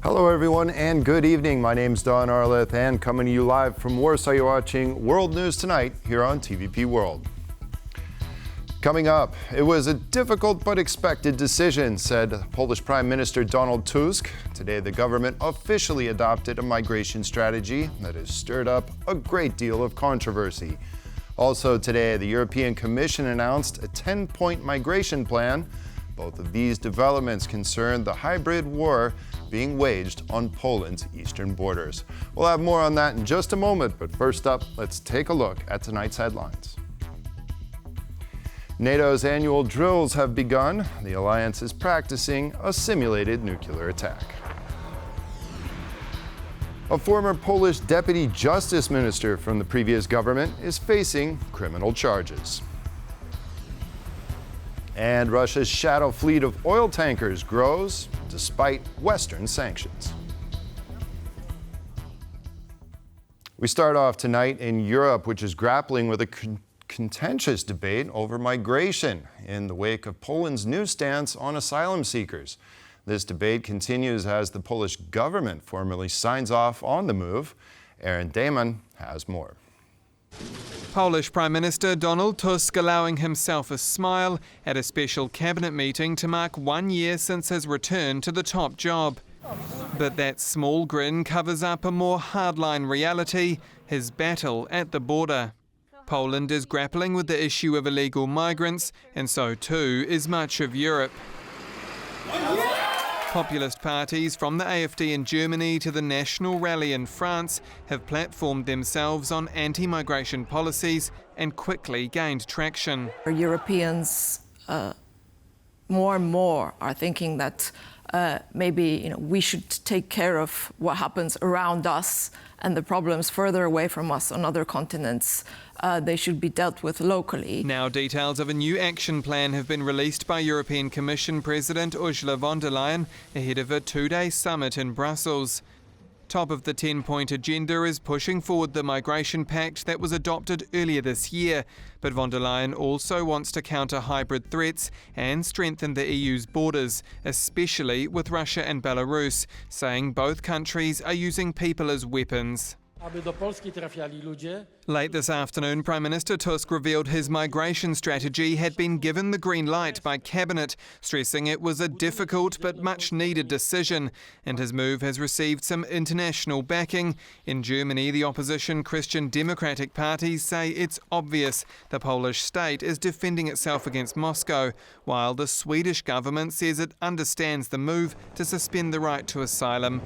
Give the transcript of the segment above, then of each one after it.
Hello everyone and good evening. My name's Don Arleth and coming to you live from Warsaw, you're watching World News Tonight here on TVP World. Coming up, it was a difficult but expected decision, said Polish Prime Minister Donald Tusk. Today the government officially adopted a migration strategy that has stirred up a great deal of controversy. Also today, the European Commission announced a 10-point migration plan. Both of these developments concern the hybrid war being waged on Poland's eastern borders. We'll have more on that in just a moment, but first up, let's take a look at tonight's headlines. NATO's annual drills have begun. The alliance is practicing a simulated nuclear attack. A former Polish deputy justice minister from the previous government is facing criminal charges. And Russia's shadow fleet of oil tankers grows despite Western sanctions. We start off tonight in Europe, which is grappling with a contentious debate over migration in the wake of Poland's new stance on asylum seekers. This debate continues as the Polish government formally signs off on the move. Aaron Damon has more. Polish Prime Minister Donald Tusk allowing himself a smile at a special cabinet meeting to mark 1 year since his return to the top job. But that small grin covers up a more hardline reality, his battle at the border. Poland is grappling with the issue of illegal migrants, and so too is much of Europe. Populist parties from the AfD in Germany to the National Rally in France have platformed themselves on anti-migration policies and quickly gained traction. Europeans more and more are thinking that maybe we should take care of what happens around us, and the problems further away from us on other continents, they should be dealt with locally. Now details of a new action plan have been released by European Commission President Ursula von der Leyen ahead of a 2-day summit in Brussels. Top of the 10-point agenda is pushing forward the migration pact that was adopted earlier this year. But von der Leyen also wants to counter hybrid threats and strengthen the EU's borders, especially with Russia and Belarus, saying both countries are using people as weapons. Late this afternoon, Prime Minister Tusk revealed his migration strategy had been given the green light by Cabinet, stressing it was a difficult but much-needed decision, and his move has received some international backing. In Germany, the opposition Christian Democratic parties say it's obvious the Polish state is defending itself against Moscow, while the Swedish government says it understands the move to suspend the right to asylum.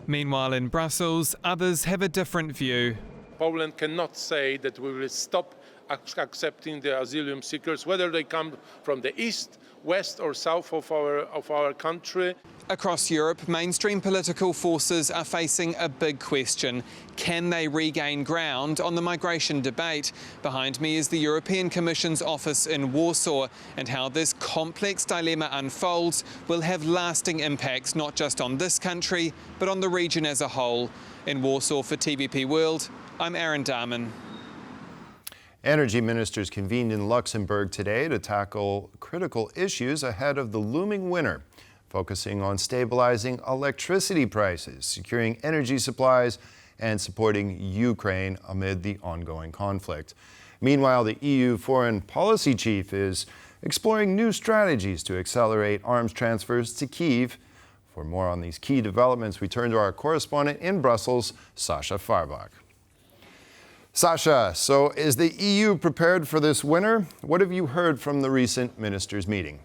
Meanwhile, in Brussels, others have a different view. Poland cannot say that we will stop accepting the asylum seekers, whether they come from the east, west or south of our country. Across Europe, mainstream political forces are facing a big question. Can they regain ground on the migration debate? Behind me is the European Commission's office in Warsaw, and how this complex dilemma unfolds will have lasting impacts not just on this country, but on the region as a whole. In Warsaw for TVP World, I'm Aaron Darman. Energy ministers convened in Luxembourg today to tackle critical issues ahead of the looming winter, focusing on stabilizing electricity prices, securing energy supplies, and supporting Ukraine amid the ongoing conflict. Meanwhile, the EU foreign policy chief is exploring new strategies to accelerate arms transfers to Kyiv. For more on these key developments, we turn to our correspondent in Brussels, Sasha Farbach. Sasha, so is the EU prepared for this winter? What have you heard from the recent ministers' meeting?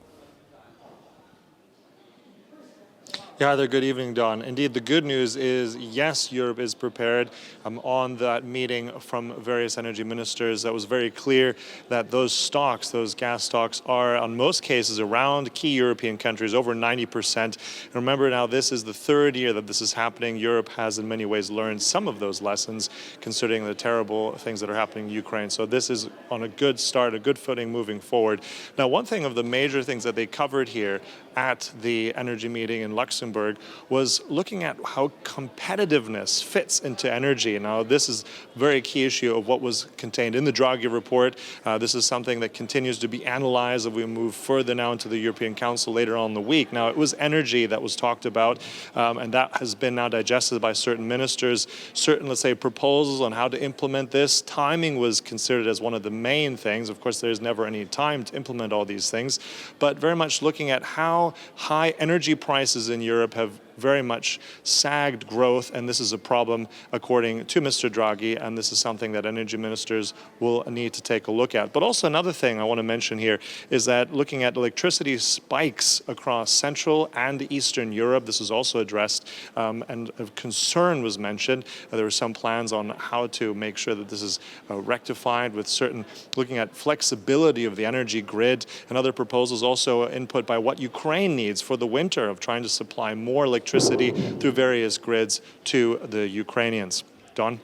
Yeah, hi there. Good evening, Don. Indeed, the good news is, yes, Europe is prepared. On that meeting from various energy ministers, that was very clear that those stocks, those gas stocks, are, on most cases, around key European countries, over 90%. And remember now, this is the third year that this is happening. Europe has, in many ways, learned some of those lessons, considering the terrible things that are happening in Ukraine. So this is on a good start, a good footing moving forward. Now, one thing of the major things that they covered here at the energy meeting in Luxembourg Stoltenberg was looking at how competitiveness fits into energy. Now, this is a very key issue of what was contained in the Draghi report. This is something that continues to be analyzed as we move further now into the European Council later on in the week. Now, it was energy that was talked about, and that has been now digested by certain ministers. Certain, let's say, proposals on how to implement this. Timing was considered as one of the main things. Of course, there's never any time to implement all these things, but very much looking at how high energy prices in Europe have very much sagged growth, and this is a problem according to Mr. Draghi, and this is something that energy ministers will need to take a look at. But also another thing I want to mention here is that looking at electricity spikes across Central and Eastern Europe, this is also addressed, and a concern was mentioned. There were some plans on how to make sure that this is rectified with certain, looking at flexibility of the energy grid, and other proposals also input by what Ukraine needs for the winter of trying to supply more electricity through various grids to the Ukrainians. Don?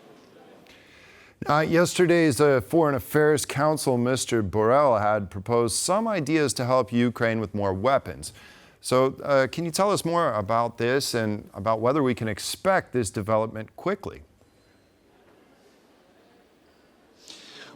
Yesterday's Foreign Affairs Council, Mr. Borrell had proposed some ideas to help Ukraine with more weapons. So can you tell us more about this and about whether we can expect this development quickly?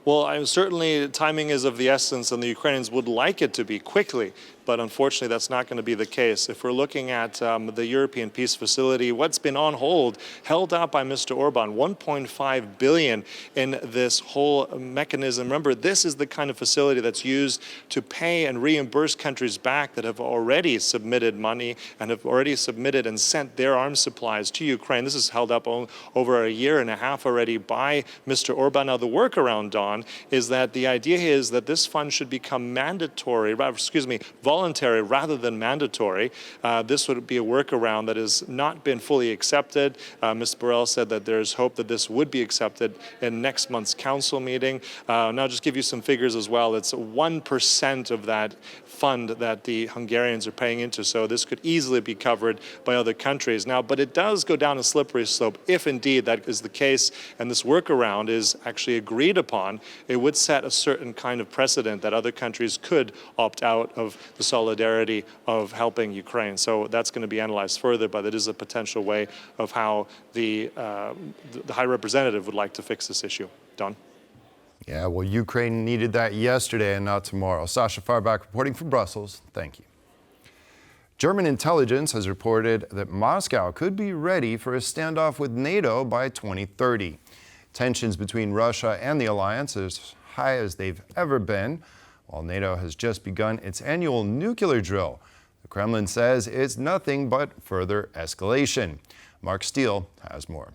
Well, certainly timing is of the essence, and the Ukrainians would like it to be quickly. But unfortunately, that's not going to be the case. If we're looking at the European Peace Facility, what's been on hold, held up by Mr. Orban, 1.5 billion in this whole mechanism. Remember, this is the kind of facility that's used to pay and reimburse countries back that have already submitted money and have already submitted and sent their arms supplies to Ukraine. This is held up over a year and a half already by Mr. Orban. Now, the workaround, Don, is that the idea is that this fund should become voluntary rather than mandatory. This would be a workaround that has not been fully accepted. Ms. Borrell said that there's hope that this would be accepted in next month's council meeting. Now, just give you some figures as well. It's 1% of that fund that the Hungarians are paying into, so this could easily be covered by other countries. Now, but it does go down a slippery slope if indeed that is the case, and this workaround is actually agreed upon. It would set a certain kind of precedent that other countries could opt out of the solidarity of helping Ukraine. So that's going to be analyzed further, but it is a potential way of how the High Representative would like to fix this issue. Don? Yeah, well, Ukraine needed that yesterday and not tomorrow. Sasha Farbach reporting from Brussels. Thank you. German intelligence has reported that Moscow could be ready for a standoff with NATO by 2030. Tensions between Russia and the alliance are as high as they've ever been, while NATO has just begun its annual nuclear drill. The Kremlin says it's nothing but further escalation. Mark Steele has more.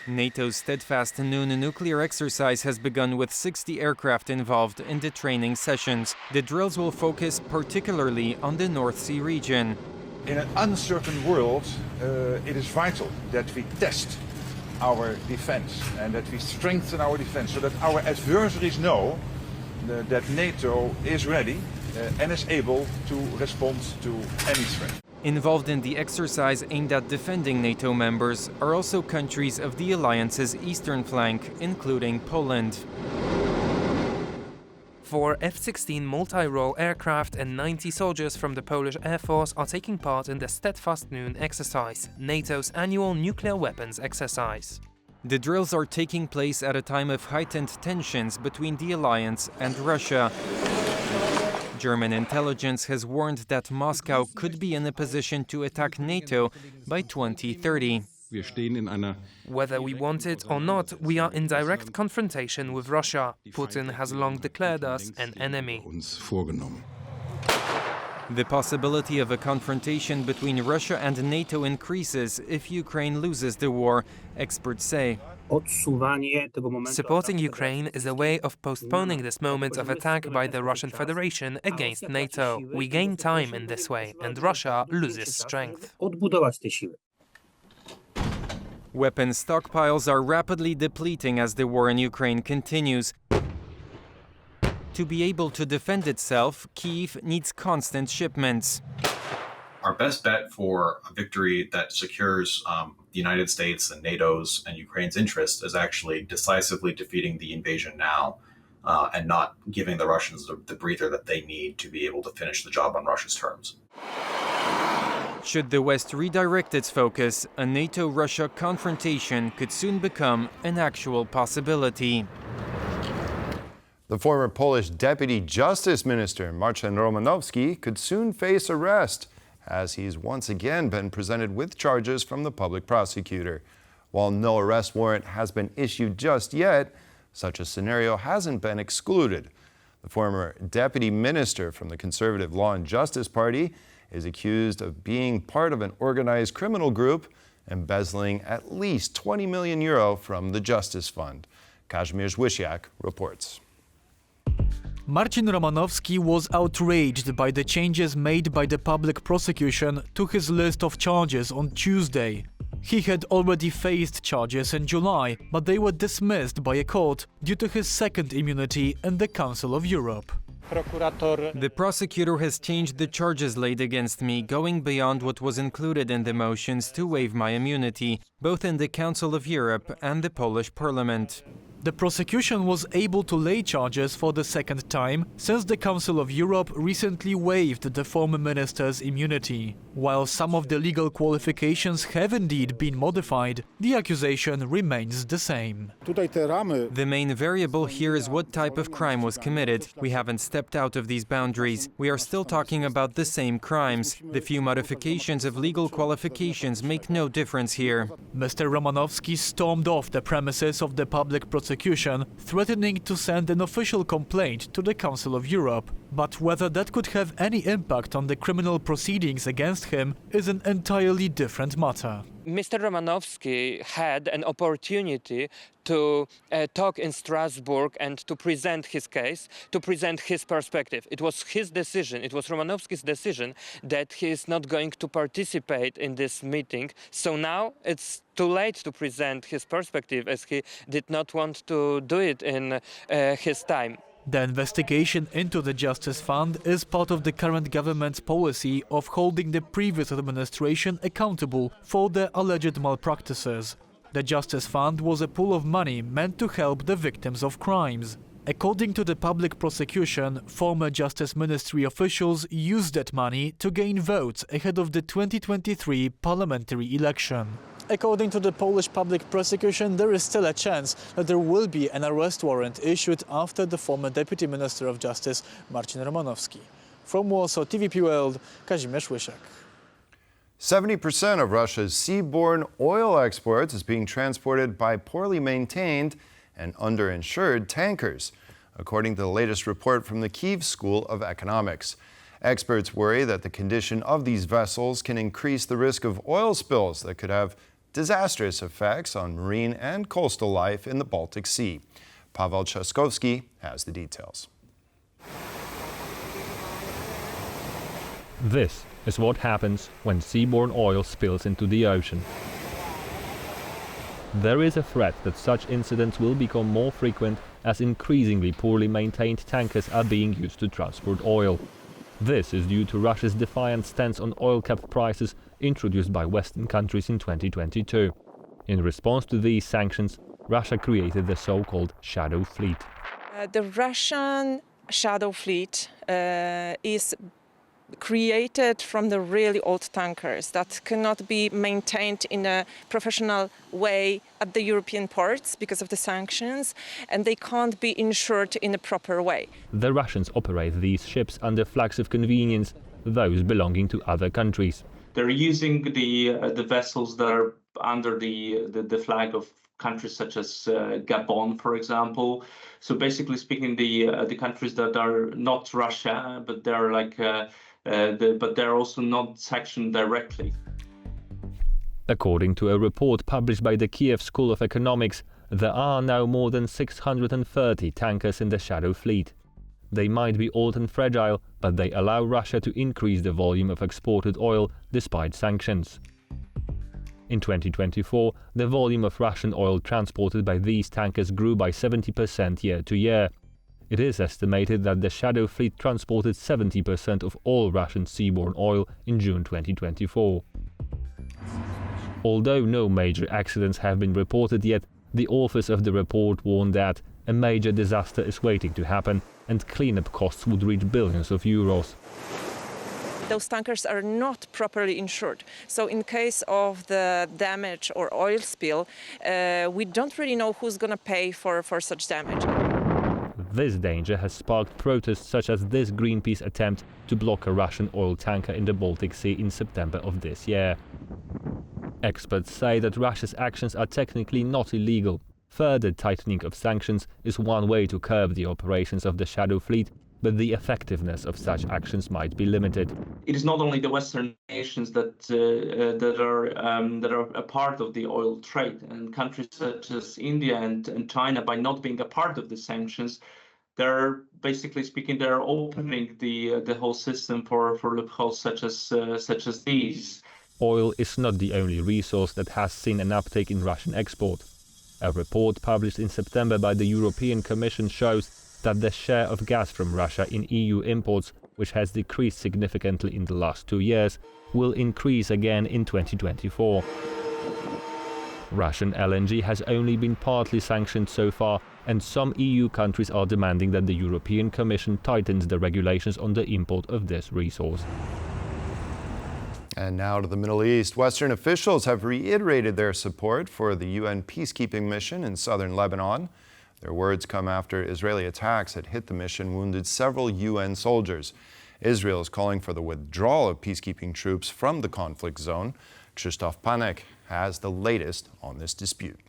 NATO's Steadfast Noon nuclear exercise has begun with 60 aircraft involved in the training sessions. The drills will focus particularly on the North Sea region. In an uncertain world, it is vital that we test our defense and that we strengthen our defense so that our adversaries know that NATO is ready and is able to respond to any threat. Involved in the exercise aimed at defending NATO members are also countries of the alliance's eastern flank, including Poland. 4 F-16 multi-role aircraft and 90 soldiers from the Polish Air Force are taking part in the Steadfast Noon exercise, NATO's annual nuclear weapons exercise. The drills are taking place at a time of heightened tensions between the alliance and Russia. German intelligence has warned that Moscow could be in a position to attack NATO by 2030. Whether we want it or not, we are in direct confrontation with Russia. Putin has long declared us an enemy. The possibility of a confrontation between Russia and NATO increases if Ukraine loses the war, experts say. Supporting Ukraine is a way of postponing this moment of attack by the Russian Federation against NATO. We gain time in this way, and Russia loses strength. Weapon stockpiles are rapidly depleting as the war in Ukraine continues. To be able to defend itself, Kyiv needs constant shipments. Our best bet for a victory that secures the United States and NATO's and Ukraine's interests is actually decisively defeating the invasion now and not giving the Russians the breather that they need to be able to finish the job on Russia's terms. Should the West redirect its focus, a NATO-Russia confrontation could soon become an actual possibility. The former Polish Deputy Justice Minister, Marcin Romanowski, could soon face arrest, as he's once again been presented with charges from the public prosecutor. While no arrest warrant has been issued just yet, such a scenario hasn't been excluded. The former deputy minister from the Conservative Law and Justice Party is accused of being part of an organized criminal group, embezzling at least €20 million from the Justice Fund. Kazimierz Wysiak reports. Marcin Romanowski was outraged by the changes made by the public prosecution to his list of charges on Tuesday. He had already faced charges in July, but they were dismissed by a court due to his second immunity in the Council of Europe. The prosecutor has changed the charges laid against me, going beyond what was included in the motions to waive my immunity, both in the Council of Europe and the Polish Parliament. The prosecution was able to lay charges for the second time since the Council of Europe recently waived the former minister's immunity. While some of the legal qualifications have indeed been modified, the accusation remains the same. The main variable here is what type of crime was committed. We haven't stepped out of these boundaries. We are still talking about the same crimes. The few modifications of legal qualifications make no difference here. Mr. Romanowski stormed off the premises of the public prosecution, threatening to send an official complaint to the Council of Europe. But whether that could have any impact on the criminal proceedings against him is an entirely different matter. Mr. Romanowski had an opportunity to talk in Strasbourg and to present his case, to present his perspective. It was his decision, it was Romanowski's decision that he is not going to participate in this meeting. So now it's too late to present his perspective, as he did not want to do it in his time. The investigation into the Justice Fund is part of the current government's policy of holding the previous administration accountable for their alleged malpractices. The Justice Fund was a pool of money meant to help the victims of crimes. According to the public prosecution, former Justice Ministry officials used that money to gain votes ahead of the 2023 parliamentary election. According to the Polish public prosecution, there is still a chance that there will be an arrest warrant issued after the former Deputy Minister of Justice, Marcin Romanowski. From Warsaw, TVP World, Kazimierz Wysiak. 70% of Russia's seaborne oil exports is being transported by poorly maintained and underinsured tankers, according to the latest report from the Kyiv School of Economics. Experts worry that the condition of these vessels can increase the risk of oil spills that could have disastrous effects on marine and coastal life in the Baltic Sea. Paweł Trzaskowski has the details. This is what happens when seaborne oil spills into the ocean. There is a threat that such incidents will become more frequent as increasingly poorly maintained tankers are being used to transport oil. This is due to Russia's defiant stance on oil cap prices introduced by Western countries in 2022. In response to these sanctions, Russia created the so-called Shadow Fleet. The Russian Shadow Fleet is created from the really old tankers that cannot be maintained in a professional way at the European ports because of the sanctions, and they can't be insured in a proper way. The Russians operate these ships under flags of convenience, those belonging to other countries. They're using the vessels that are under the flag of countries such as Gabon, for example. So basically speaking, the countries that are not Russia, but they're like but they're also not sanctioned directly. According to a report published by the Kyiv School of Economics, there are now more than 630 tankers in the Shadow Fleet. They might be old and fragile, but they allow Russia to increase the volume of exported oil despite sanctions. In 2024, the volume of Russian oil transported by these tankers grew by 70% year to year. It is estimated that the Shadow Fleet transported 70% of all Russian seaborne oil in June 2024. Although no major accidents have been reported yet, the authors of the report warn that a major disaster is waiting to happen and cleanup costs would reach billions of euros. those tankers are not properly insured. So in case of the damage or oil spill, we don't really know who's going to pay for such damage. This danger has sparked protests such as this Greenpeace attempt to block a Russian oil tanker in the Baltic Sea in September of this year. Experts say that Russia's actions are technically not illegal. Further tightening of sanctions is one way to curb the operations of the shadow fleet, but the effectiveness of such actions might be limited. It is not only the Western nations that are a part of the oil trade, and countries such as India and China, by not being a part of the sanctions, they're basically speaking, they're opening the whole system for loopholes such as these. Oil is not the only resource that has seen an uptake in Russian export. A report published in September by the European Commission shows that the share of gas from Russia in EU imports, which has decreased significantly in the last 2 years, will increase again in 2024. Russian LNG has only been partly sanctioned so far, and some EU countries are demanding that the European Commission tightens the regulations on the import of this resource. And now to the Middle East. Western officials have reiterated their support for the UN peacekeeping mission in southern Lebanon. Their words come after Israeli attacks had hit the mission, wounded several UN soldiers. Israel is calling for the withdrawal of peacekeeping troops from the conflict zone. Krzysztof Panek has the latest on this dispute.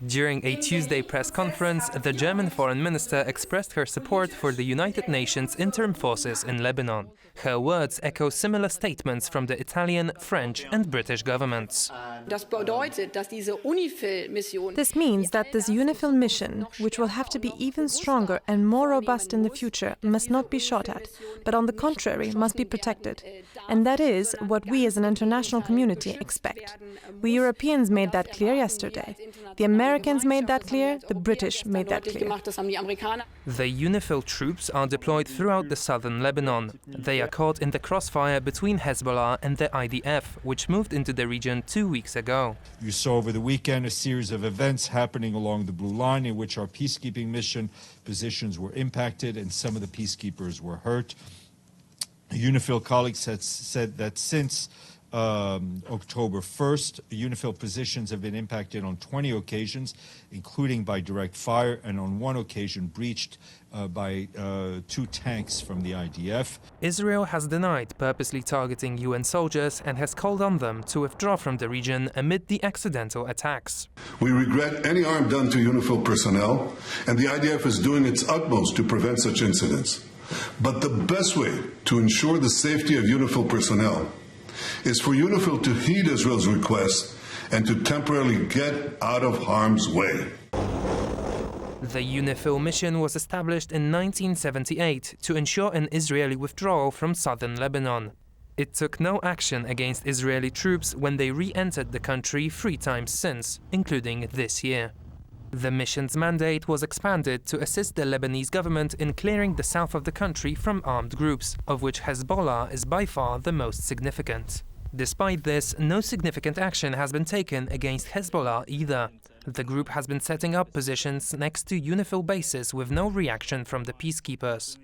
During a Tuesday press conference, the German foreign minister expressed her support for the United Nations interim forces in Lebanon. Her words echo similar statements from the Italian, French and British governments. This means that this UNIFIL mission, which will have to be even stronger and more robust in the future, must not be shot at, but on the contrary, must be protected. And that is what we as an international community expect. We Europeans made that clear yesterday. The Americans made that clear, the British made that clear. The UNIFIL troops are deployed throughout the southern Lebanon. They are caught in the crossfire between Hezbollah and the IDF, which moved into the region 2 weeks ago. You saw over the weekend a series of events happening along the Blue Line in which our peacekeeping mission positions were impacted and some of the peacekeepers were hurt. UNIFIL colleagues had said that since October 1st, UNIFIL positions have been impacted on 20 occasions, including by direct fire, and on one occasion breached by 2 tanks from the IDF. Israel has denied purposely targeting UN soldiers and has called on them to withdraw from the region amid the accidental attacks. We regret any harm done to UNIFIL personnel, and the IDF is doing its utmost to prevent such incidents. But the best way to ensure the safety of UNIFIL personnel is for UNIFIL to heed Israel's request and to temporarily get out of harm's way. The UNIFIL mission was established in 1978 to ensure an Israeli withdrawal from southern Lebanon. It took no action against Israeli troops when they re-entered the country 3 times since, including this year. The mission's mandate was expanded to assist the Lebanese government in clearing the south of the country from armed groups, of which Hezbollah is by far the most significant. Despite this, no significant action has been taken against Hezbollah either. The group has been setting up positions next to UNIFIL bases with no reaction from the peacekeepers.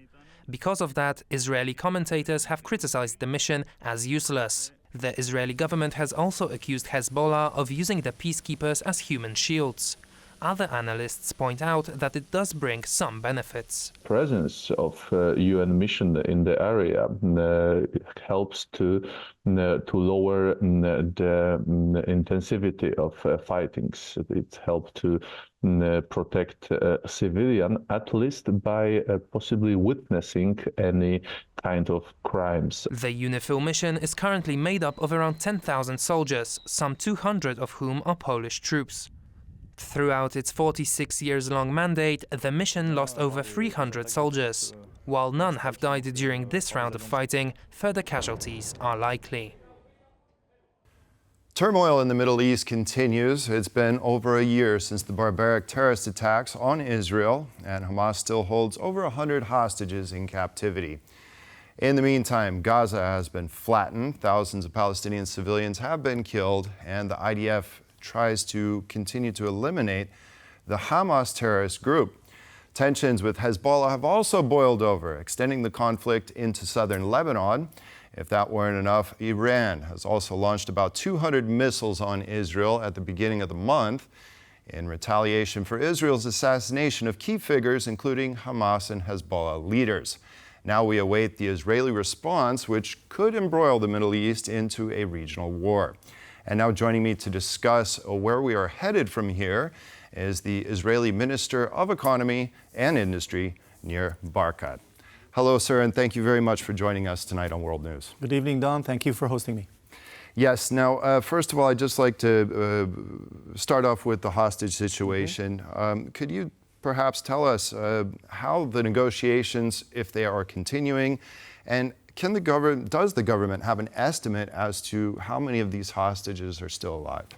Because of that, Israeli commentators have criticized the mission as useless. The Israeli government has also accused Hezbollah of using the peacekeepers as human shields. Other analysts point out that it does bring some benefits. Presence of UN mission in the area helps to lower the intensity of fightings. It helps to protect civilian, at least by possibly witnessing any kind of crimes. The UNIFIL mission is currently made up of around 10,000 soldiers, some 200 of whom are Polish troops. Throughout its 46 years long mandate, the mission lost over 300 soldiers. While none have died during this round of fighting, further casualties are likely. Turmoil in the Middle East continues. It's been over a year since the barbaric terrorist attacks on Israel, and Hamas still holds over 100 hostages in captivity. In the meantime, Gaza has been flattened. Thousands of Palestinian civilians have been killed, and the IDF tries to continue to eliminate the Hamas terrorist group. Tensions with Hezbollah have also boiled over, extending the conflict into southern Lebanon. If that weren't enough, Iran has also launched about 200 missiles on Israel at the beginning of the month in retaliation for Israel's assassination of key figures, including Hamas and Hezbollah leaders. Now we await the Israeli response, which could embroil the Middle East into a regional war. And now joining me to discuss where we are headed from here is the Israeli Minister of Economy and Industry, Nir Barkat. Hello, sir, and thank you very much for joining us tonight on World News. Good evening, Don. Thank you for hosting me. Yes. Now, first of all, I'd just like to start off with the hostage situation. Could you perhaps tell us how the negotiations, if they are continuing, and does the government have an estimate as to how many of these hostages are still alive?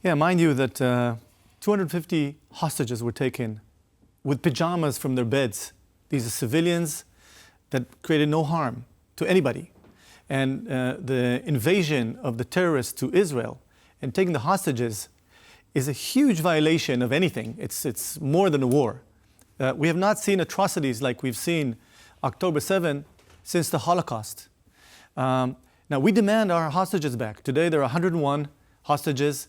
Yeah, mind you that 250 hostages were taken with pajamas from their beds. These are civilians that created no harm to anybody. And the invasion of the terrorists to Israel and taking the hostages is a huge violation of anything. It's more than a war. We have not seen atrocities like we've seen October 7 since the Holocaust. Now, we demand our hostages back. Today, there are 101 hostages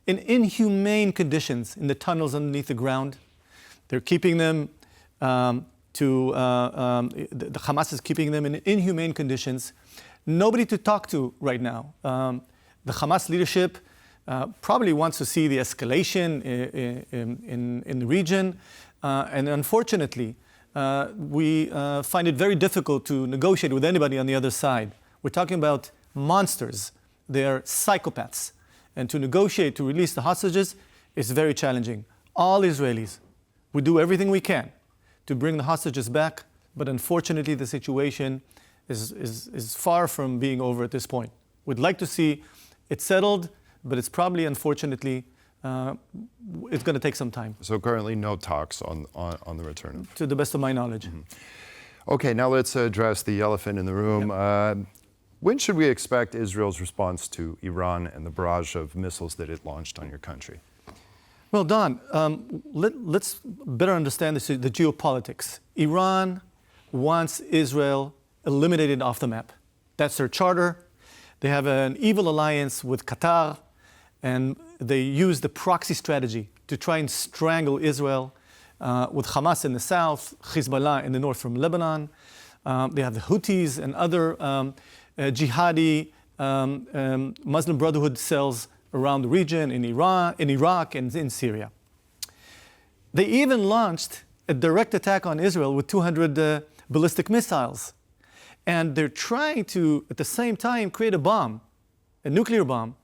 in inhumane conditions in the tunnels underneath the ground. They're keeping them the Hamas is keeping them in inhumane conditions. Nobody to talk to right now. The Hamas leadership probably wants to see the escalation in the region. And unfortunately, we find it very difficult to negotiate with anybody on the other side. We're talking about monsters. They're psychopaths. And to negotiate, to release the hostages is very challenging. All Israelis, we do everything we can to bring the hostages back, but unfortunately the situation is far from being over at this point. We'd like to see it settled, but it's probably, unfortunately, it's going to take some time. So currently no talks on the return of... To the best of my knowledge. Okay, now let's address the elephant in the room. Yep. When should we expect Israel's response to Iran and the barrage of missiles that it launched on your country? Well, Don, let's better understand the geopolitics. Iran wants Israel eliminated off the map. That's their charter. They have an evil alliance with Qatar, and they use the proxy strategy to try and strangle Israel with Hamas in the south, Hezbollah in the north from Lebanon. They have the Houthis and other jihadi Muslim Brotherhood cells around the region, in Iran, in Iraq, and in Syria. They even launched a direct attack on Israel with 200 ballistic missiles. And they're trying to, at the same time, create a bomb, a nuclear bomb,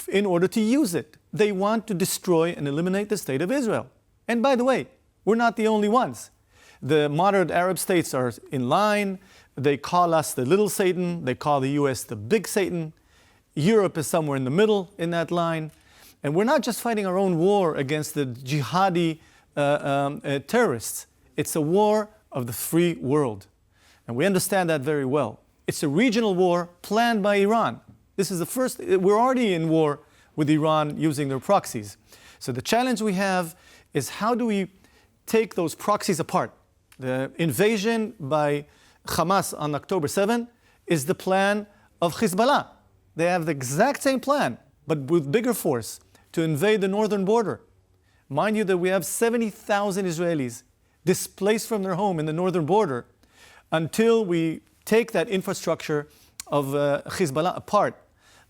in order to use it. They want to destroy and eliminate the state of Israel. And by the way, we're not the only ones. The moderate Arab states are in line. They call us the little Satan. They call the US the big Satan. Europe is somewhere in the middle in that line. And we're not just fighting our own war against the jihadi terrorists. It's a war of the free world. And we understand that very well. It's a regional war planned by Iran. This is the first, we're already in war with Iran using their proxies. So the challenge we have is how do we take those proxies apart? The invasion by Hamas on October 7 is the plan of Hezbollah. They have the exact same plan, but with bigger force, to invade the northern border. Mind you that we have 70,000 Israelis displaced from their home in the northern border until we take that infrastructure of Hezbollah apart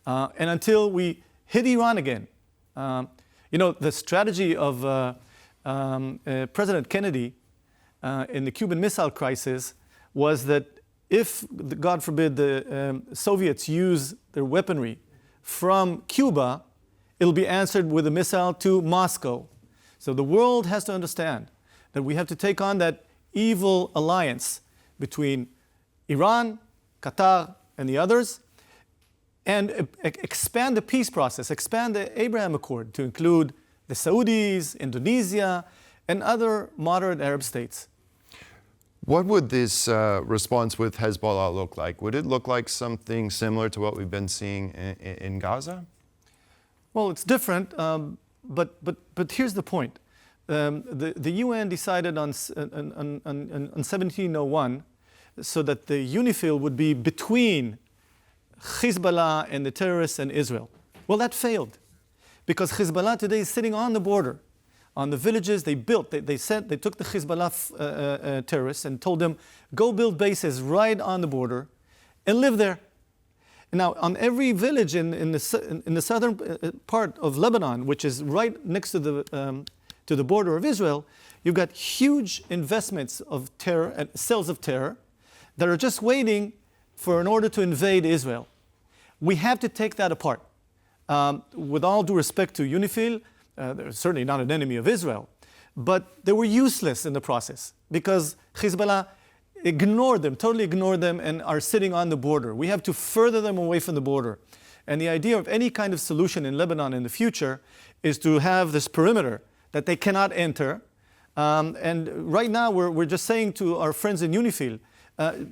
and until we hit Iran again. The strategy of President Kennedy in the Cuban Missile Crisis was that if, God forbid, the Soviets use their weaponry from Cuba, it'll be answered with a missile to Moscow. So the world has to understand that we have to take on that evil alliance between Iran, Qatar, and the others, and expand the peace process, expand the Abraham Accord to include the Saudis, Indonesia, and other moderate Arab states. What would this response with Hezbollah look like? Would it look like something similar to what we've been seeing in Gaza? Well, it's different, but here's the point. the UN decided on 1701 so that the UNIFIL would be between Hezbollah and the terrorists and Israel. Well, that failed because Hezbollah today is sitting on the border, on the villages they built. They took the Hezbollah terrorists and told them, go build bases right on the border and live there. Now, on every village in the southern part of Lebanon, which is right next to the border of Israel, you've got huge investments of terror and cells of terror that are just waiting in order to invade Israel. We have to take that apart. With all due respect to UNIFIL, they're certainly not an enemy of Israel, but they were useless in the process because Hezbollah totally ignored them, and are sitting on the border. We have to further them away from the border. And the idea of any kind of solution in Lebanon in the future is to have this perimeter that they cannot enter. And right now we're just saying to our friends in UNIFIL,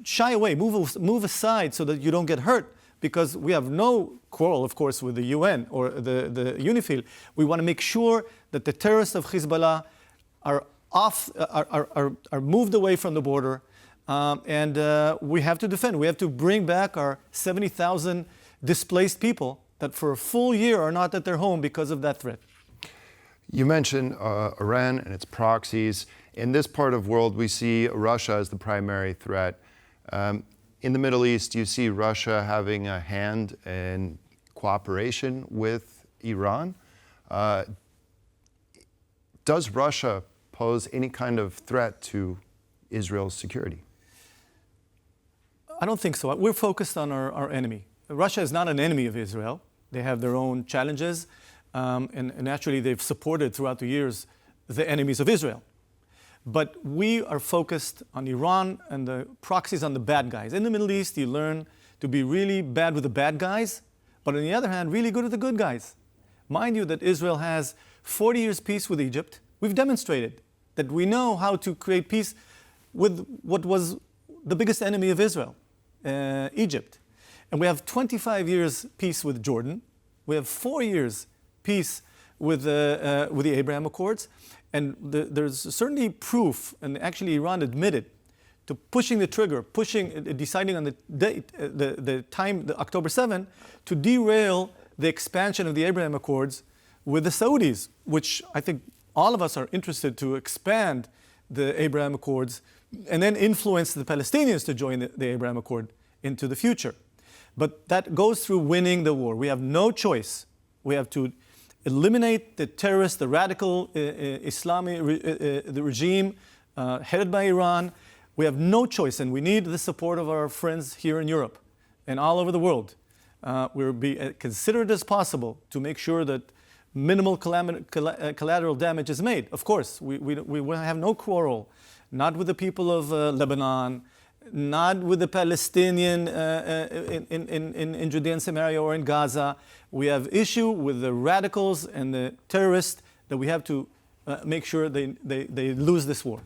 shy away, move aside so that you don't get hurt, because we have no quarrel, of course, with the UN or the UNIFIL. We want to make sure that the terrorists of Hezbollah are moved away from the border. And we have to defend. We have to bring back our 70,000 displaced people that for a full year are not at their home because of that threat. You mentioned Iran and its proxies. In this part of the world, we see Russia as the primary threat. In the Middle East, you see Russia having a hand in cooperation with Iran. Does Russia pose any kind of threat to Israel's security? I don't think so. We're focused on our enemy. Russia is not an enemy of Israel. They have their own challenges, and naturally they've supported throughout the years the enemies of Israel. But we are focused on Iran and the proxies on the bad guys. In the Middle East, you learn to be really bad with the bad guys, but on the other hand, really good with the good guys. Mind you that Israel has 40 years peace with Egypt. We've demonstrated that we know how to create peace with what was the biggest enemy of Israel, Egypt. And we have 25 years peace with Jordan. We have 4 years peace with the Abraham Accords. And there's certainly proof, and actually Iran admitted to pushing the trigger, deciding on the date, the time, the October 7, to derail the expansion of the Abraham Accords with the Saudis, which I think all of us are interested to expand the Abraham Accords and then influence the Palestinians to join the Abraham Accord into the future. But that goes through winning the war. We have no choice. We have to eliminate the terrorist, the radical Islamic the regime headed by Iran. We have no choice, and we need the support of our friends here in Europe and all over the world. We'll be considerate as possible to make sure that minimal collateral damage is made. Of course, we will have no quarrel, not with the people of Lebanon, not with the Palestinian in Judea and Samaria or in Gaza. We have issue with the radicals and the terrorists that we have to make sure they lose this war.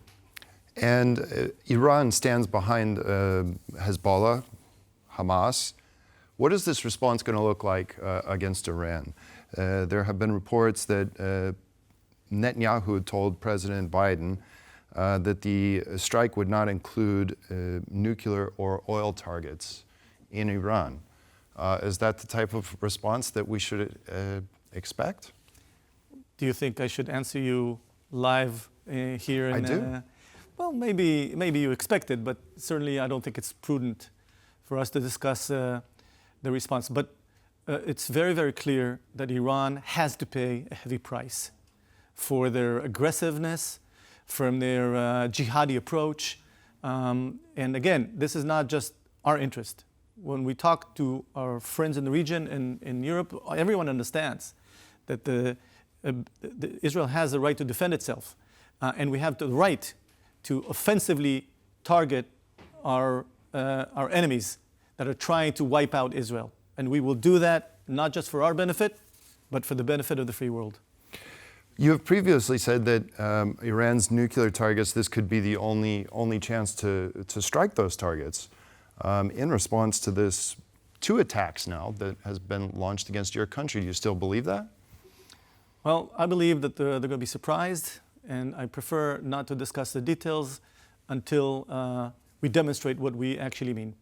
And Iran stands behind Hezbollah, Hamas. What is this response going to look like against Iran? There have been reports that Netanyahu told President Biden that the strike would not include nuclear or oil targets in Iran. Is that the type of response that we should expect? Do you think I should answer you live here? I do. Well, maybe you expect it, but certainly I don't think it's prudent for us to discuss the response. But it's very, very clear that Iran has to pay a heavy price for their aggressiveness, from their jihadi approach. And again, this is not just our interest. When we talk to our friends in the region and in Europe, everyone understands that Israel has the right to defend itself. And we have the right to offensively target our enemies that are trying to wipe out Israel. And we will do that not just for our benefit, but for the benefit of the free world. You have previously said that Iran's nuclear targets, this could be the only chance to strike those targets. In response to this 2 attacks now that has been launched against your country, do you still believe that? Well, I believe that they're going to be surprised and I prefer not to discuss the details until we demonstrate what we actually mean.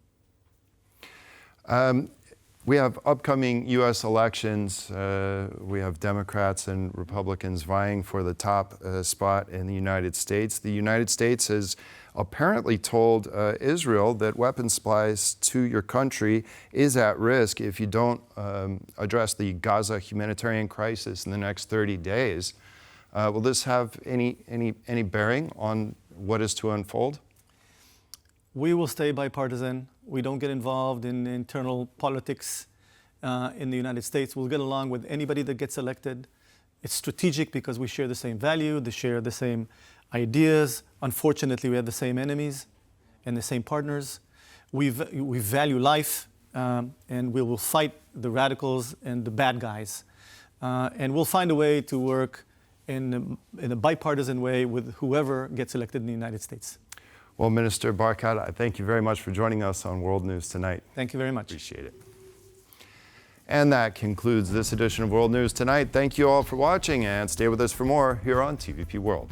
We have upcoming U.S. elections. We have Democrats and Republicans vying for the top spot in the United States. The United States has apparently told Israel that weapons supplies to your country is at risk if you don't address the Gaza humanitarian crisis in the next 30 days. Will this have any bearing on what is to unfold? We will stay bipartisan. We don't get involved in internal politics in the United States. We'll get along with anybody that gets elected. It's strategic because we share the same value, they share the same ideas. Unfortunately, we have the same enemies and the same partners. We value life, and we will fight the radicals and the bad guys. And we'll find a way to work in a bipartisan way with whoever gets elected in the United States. Well, Minister Barkat, I thank you very much for joining us on World News Tonight. Thank you very much. Appreciate it. And that concludes this edition of World News Tonight. Thank you all for watching, and stay with us for more here on TVP World.